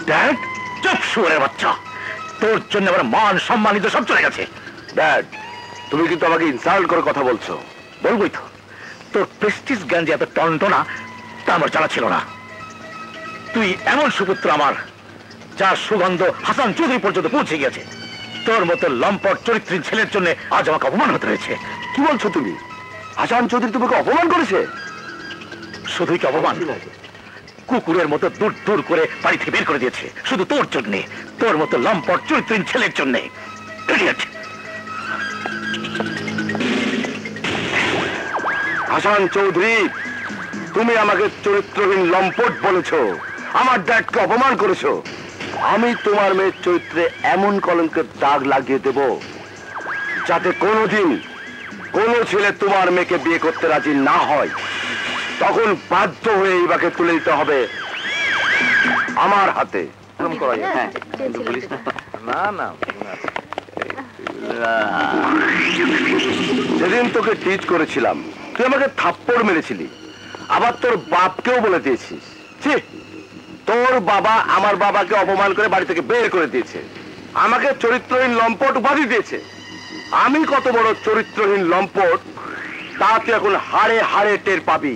Dad, চুপ শুয়োরের বাচ্চা। তোর জন্য আমার মান সম্মানিত সব চলে গেছে। ড্যাড, তুমি কিন্তু আমাকে ইনসাল্ট করে কথা বলছো। বলবোই তো, তোর প্রেস্টিজ জ্ঞান যে এত টনটনা তা আমার জানা ছিল না। তুই এমন সুপুত্র আমার, যার সুগন্ধ হাসান চৌধুরী পর্যন্ত পৌঁছে গেছে। তোর মতো লম্পট চরিত্রহীন ছেলের জন্য আজ আমাকে অপমান হতে হয়েছে। কি বলছো তুমি? হাসান চৌধুরী তোমাকে অপমান করেছে? শুধুই কি অপমান, কুকুরের মতো দূর দূর করে বাড়ি থেকে বের করে দিয়েছে শুধু তোর জন্যে, তোর মতো লম্পট চরিত্রহীন ছেলের জন্যে। হাসান চৌধুরী, তুমি আমাকে চরিত্রহীন লম্পট বলেছো, আমার ড্যাডকে অপমান করেছো। আমি তোমার মেয়ের চরিত্রে এমন কলঙ্কের দাগ লাগিয়ে দেব যাতে কোনোদিন কোন ছেলে তোমার মেয়েকে বিয়ে করতে রাজি না হয়। তখন বাধ্য হয়ে ইবাকে তুলে দিতে হবে আমার হাতে। সেদিন তোকে টিচ করেছিলাম, তুই আমাকে থাপ্পড় মেরেছিলি, আবার তোর বাপকেও বলে দিয়েছিস। তোর বাবা আমার বাবাকে অপমান করে বাড়ি থেকে বের করে দিয়েছে, আমাকে চরিত্রহীন লম্পট উপাধি দিয়েছে। আমি কত বড় চরিত্রহীন লম্পট তা তুই এখন হাড়ে হাড়ে টের পাবি।